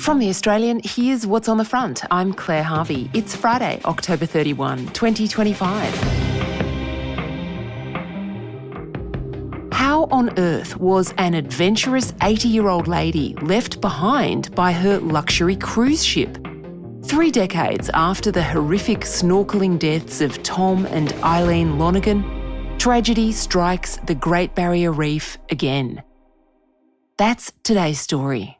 From The Australian, here's what's on the front. I'm Claire Harvey. It's Friday, October 31, 2025. How on earth was an adventurous 80-year-old lady left behind by her luxury cruise ship? 3 decades after the horrific snorkelling deaths of Tom and Eileen Lonergan, tragedy strikes the Great Barrier Reef again. That's today's story.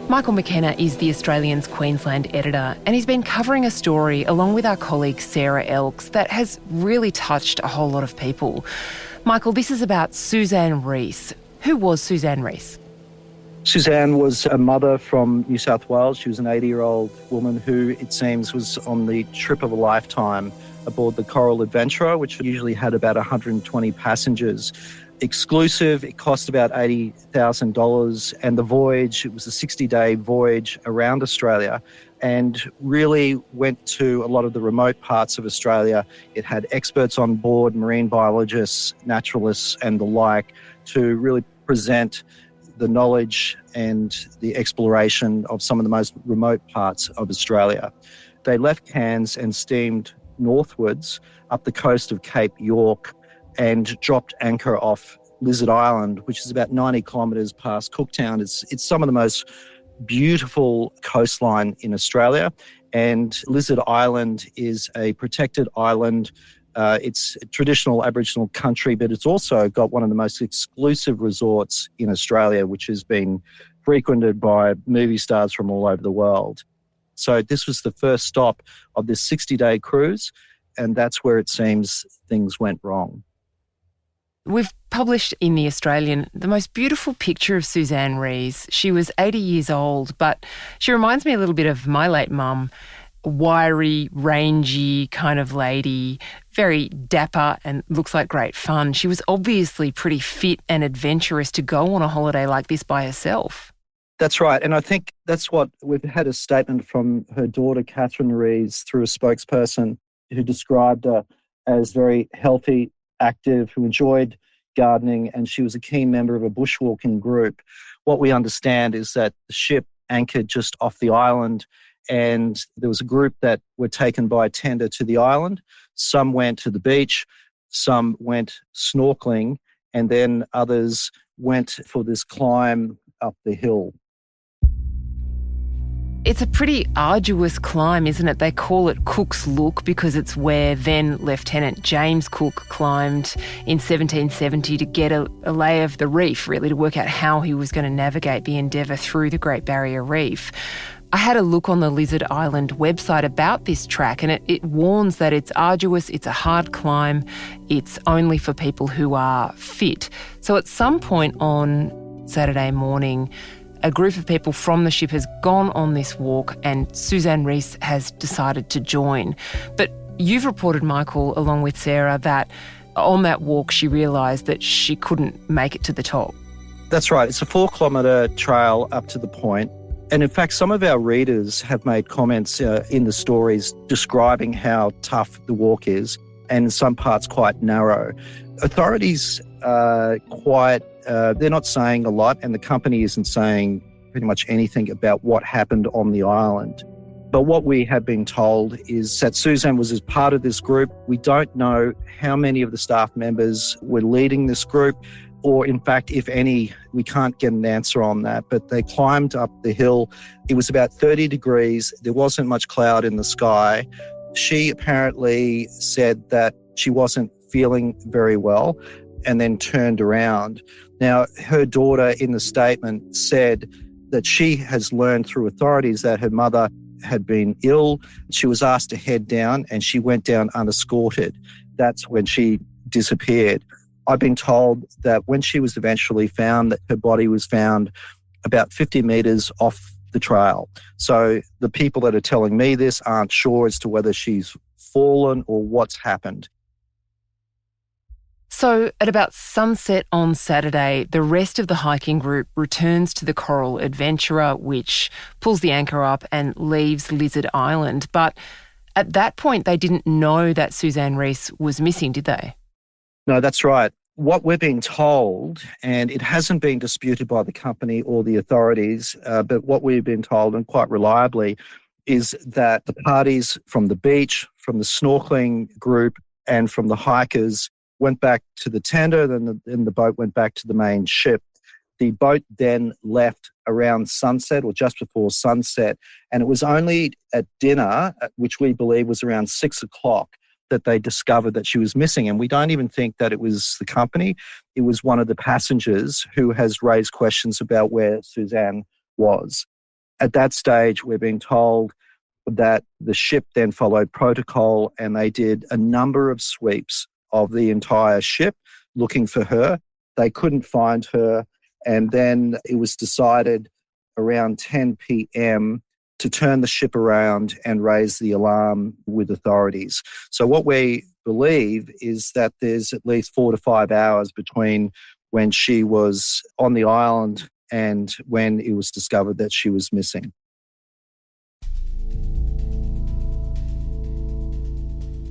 Michael McKenna is The Australian's Queensland editor, and he's been covering a story along with our colleague Sarah Elks that has really touched a whole lot of people. Michael, this is about Suzanne Rees. Who was Suzanne Rees? Suzanne was a mother from New South Wales. She was an 80-year-old woman who, it seems, was on the trip of a lifetime aboard the Coral Adventurer, which usually had about 120 passengers. Exclusive, it cost about $80,000, and the voyage, it was a 60-day voyage around Australia and really went to a lot of the remote parts of Australia. It had experts on board, marine biologists, naturalists and the like, to really present the knowledge and the exploration of some of the most remote parts of Australia. They left Cairns and steamed northwards up the coast of Cape York and dropped anchor off Lizard Island, which is about 90 kilometres past Cooktown. It's some of the most beautiful coastline in Australia, and Lizard Island is a protected island. It's a traditional Aboriginal country, but it's also got one of the most exclusive resorts in Australia, which has been frequented by movie stars from all over the world. So this was the first stop of this 60-day cruise, and that's where it seems things went wrong. We've published in The Australian the most beautiful picture of Suzanne Rees. She was 80 years old, but she reminds me a little bit of my late mum, wiry, rangy kind of lady, very dapper and looks like great fun. She was obviously pretty fit and adventurous to go on a holiday like this by herself. That's right. And I think that's what we've had a statement from her daughter, Catherine Rees, through a spokesperson who described her as very healthy, active, who enjoyed gardening, and she was a keen member of a bushwalking group. What we understand is that the ship anchored just off the island, and there was a group that were taken by tender to the island. Some went to the beach, some went snorkeling, and then others went for this climb up the hill. It's a pretty arduous climb, isn't it? They call it Cook's Look because it's where then Lieutenant James Cook climbed in 1770 to get a lay of the reef, really, to work out how he was going to navigate the endeavour through the Great Barrier Reef. I had a look on the Lizard Island website about this track, and it warns that it's arduous, it's a hard climb, it's only for people who are fit. So at some point on Saturday morning, a group of people from the ship has gone on this walk and Suzanne Rees has decided to join. But you've reported, Michael, along with Sarah, that on that walk she realised that she couldn't make it to the top. That's right. It's a 4-kilometre trail up to the point. And in fact, some of our readers have made comments in the stories describing how tough the walk is, and in some parts quite narrow. Authorities are they're not saying a lot, and the company isn't saying pretty much anything about what happened on the island. But what we have been told is that Suzanne was as part of this group. We don't know how many of the staff members were leading this group, or in fact, if any, we can't get an answer on that. But they climbed up the hill. It was about 30 degrees. There wasn't much cloud in the sky. She apparently said that she wasn't feeling very well and then turned around. Now, her daughter in the statement said that she has learned through authorities that her mother had been ill. She was asked to head down and she went down unescorted. That's when she disappeared. I've been told that when she was eventually found, that her body was found about 50 metres off the trail. So the people that are telling me this aren't sure as to whether she's fallen or what's happened. So at about sunset on Saturday, the rest of the hiking group returns to the Coral Adventurer, which pulls the anchor up and leaves Lizard Island. But At that point, they didn't know that Suzanne Rees was missing, did they? No, that's right. What we're being told, and it hasn't been disputed by the company or the authorities, but what we've been told, and quite reliably, is that the parties from the beach, from the snorkeling group, and from the hikers went back to the tender, then the boat went back to the main ship. The boat then left around sunset or just before sunset, and it was only at dinner, which we believe was around 6:00, that they discovered that she was missing. And we don't even think that it was the company. It was one of the passengers who has raised questions about where Suzanne was. At that stage, we're being told that the ship then followed protocol and they did a number of sweeps of the entire ship looking for her. They couldn't find her. And then it was decided around 10 p.m. to turn the ship around and raise the alarm with authorities. So what we believe is that there's at least 4 to 5 hours between when she was on the island and when it was discovered that she was missing.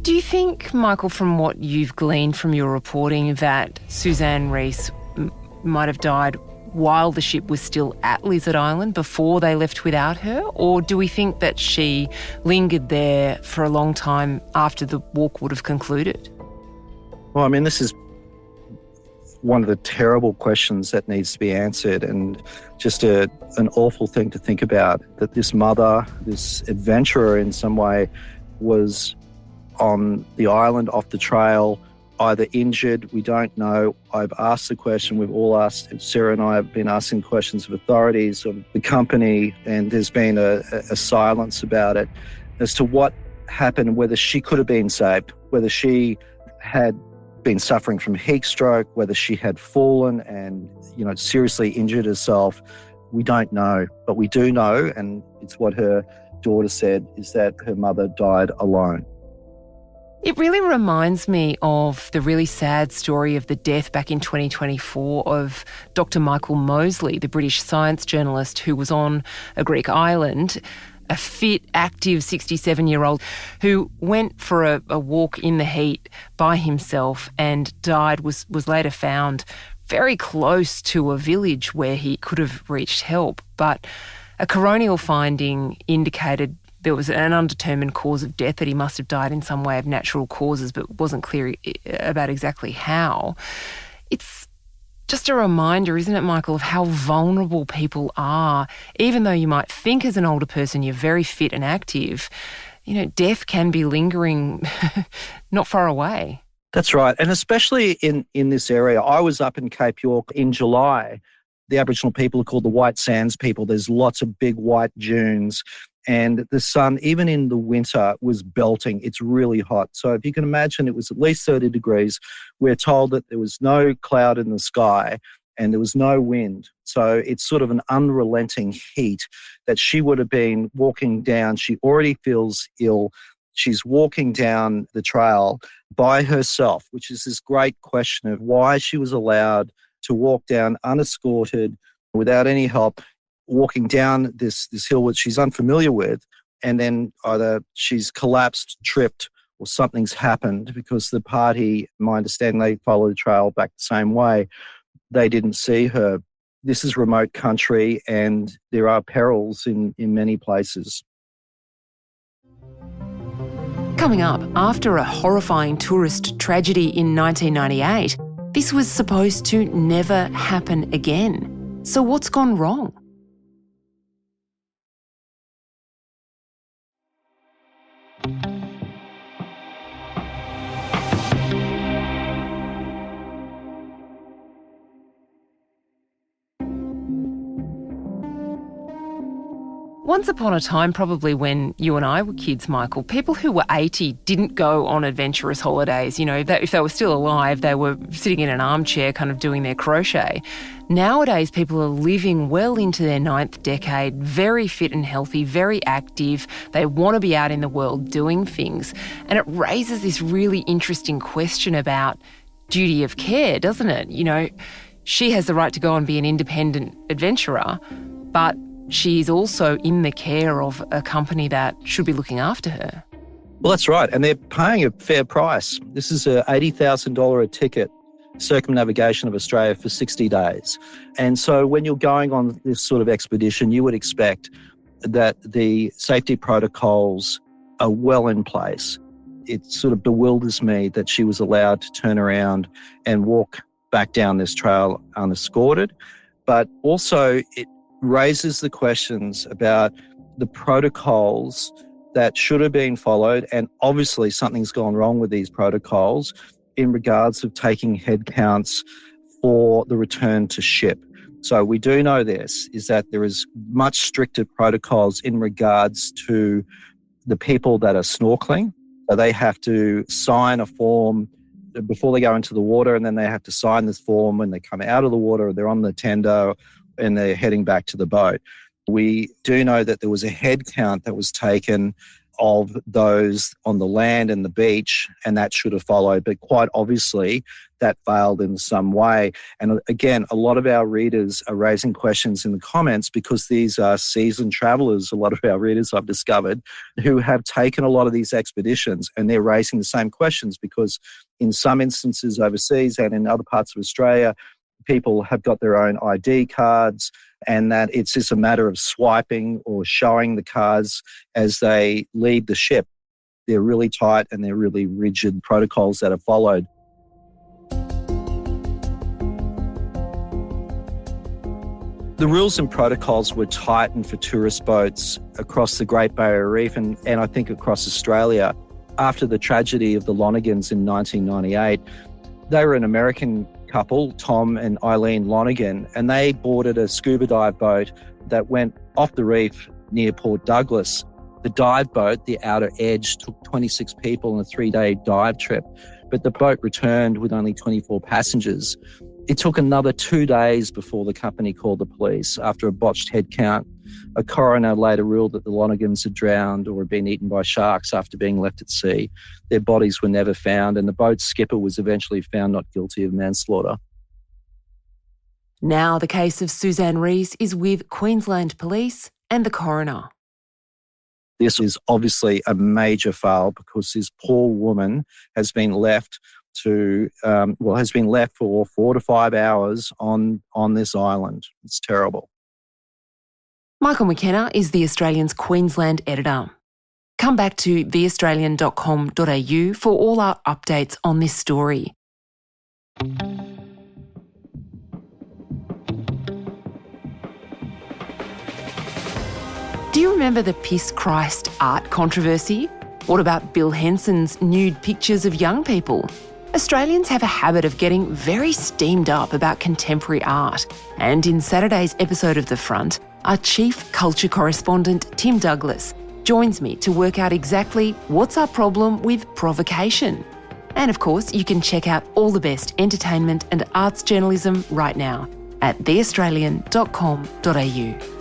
Do you think, Michael, from what you've gleaned from your reporting, that Suzanne Rees might have died while the ship was still at Lizard Island before they left without her? Or do we think that she lingered there for a long time after the walk would have concluded? Well, I mean, this is one of the terrible questions that needs to be answered, and just an awful thing to think about, that this mother, this adventurer in some way, was on the island off the trail, either injured, we don't know. I've asked the question, we've all asked, Sarah and I have been asking questions of authorities, of the company, and there's been a silence about it as to what happened, whether she could have been saved, whether she had been suffering from heat stroke, whether she had fallen and, seriously injured herself. We don't know, but we do know, and it's what her daughter said, is that her mother died alone. It really reminds me of the really sad story of the death back in 2024 of Dr. Michael Mosley, the British science journalist who was on a Greek island, a fit, active 67-year-old who went for a walk in the heat by himself and died, was later found very close to a village where he could have reached help. But a coronial finding indicated there was an undetermined cause of death, that he must have died in some way of natural causes, but it wasn't clear about exactly how. It's just a reminder, isn't it, Michael, of how vulnerable people are. Even though you might think as an older person you're very fit and active, death can be lingering not far away. That's right. And especially in this area. I was up in Cape York in July. The Aboriginal people are called the White Sands people. There's lots of big white dunes. And the sun, even in the winter, was belting. It's really hot. So if you can imagine, it was at least 30 degrees. We're told that there was no cloud in the sky and there was no wind. So it's sort of an unrelenting heat that she would have been walking down. She already feels ill. She's walking down the trail by herself, which is this great question of why she was allowed to walk down unescorted without any help, walking down this hill which she's unfamiliar with, and then either she's collapsed, tripped, or something's happened, because the party, my understanding, they follow the trail back the same way. They didn't see her. This is remote country and there are perils in many places. Coming up, after a horrifying tourist tragedy in 1998, this was supposed to never happen again. So what's gone wrong? Once upon a time, probably when you and I were kids, Michael, people who were 80 didn't go on adventurous holidays. If they were still alive, they were sitting in an armchair kind of doing their crochet. Nowadays, people are living well into their 9th decade, very fit and healthy, very active. They want to be out in the world doing things. And it raises this really interesting question about duty of care, doesn't it? She has the right to go and be an independent adventurer, but she is also in the care of a company that should be looking after her. Well, that's right. And they're paying a fair price. This is a $80,000 a ticket circumnavigation of Australia for 60 days. And so when you're going on this sort of expedition, you would expect that the safety protocols are well in place. It sort of bewilders me that she was allowed to turn around and walk back down this trail unescorted. But also it raises the questions about the protocols that should have been followed, and obviously something's gone wrong with these protocols in regards of taking head counts for the return to ship. So we do know this, is that there is much stricter protocols in regards to the people that are snorkeling. So they have to sign a form before they go into the water, and then they have to sign this form when they come out of the water, they're on the tender and they're heading back to the boat. We do know that there was a head count that was taken of those on the land and the beach, and that should have followed. But quite obviously, that failed in some way. And again, a lot of our readers are raising questions in the comments because these are seasoned travellers, a lot of our readers I've discovered, who have taken a lot of these expeditions, and they're raising the same questions because in some instances overseas and in other parts of Australia, people have got their own ID cards, and that it's just a matter of swiping or showing the cards as they leave the ship. They're really tight and they're really rigid protocols that are followed. The rules and protocols were tightened for tourist boats across the Great Barrier Reef and I think across Australia after the tragedy of the Lonergans in 1998. They were an American couple, Tom and Eileen Lonergan, and they boarded a scuba dive boat that went off the reef near Port Douglas. The dive boat, the Outer Edge, took 26 people on a 3-day dive trip, but the boat returned with only 24 passengers. It took another 2 days before the company called the police after a botched head count. A coroner later ruled that the Lonergans had drowned or had been eaten by sharks after being left at sea. Their bodies were never found, and the boat's skipper was eventually found not guilty of manslaughter. Now the case of Suzanne Rees is with Queensland Police and the coroner. This is obviously a major fail because this poor woman has been left for 4 to 5 hours on this island. It's terrible. Michael McKenna is The Australian's Queensland editor. Come back to theaustralian.com.au for all our updates on this story. Do you remember the Piss Christ art controversy? What about Bill Henson's nude pictures of young people? Australians have a habit of getting very steamed up about contemporary art. And in Saturday's episode of The Front, our chief culture correspondent, Tim Douglas, joins me to work out exactly what's our problem with provocation. And of course, you can check out all the best entertainment and arts journalism right now at theaustralian.com.au.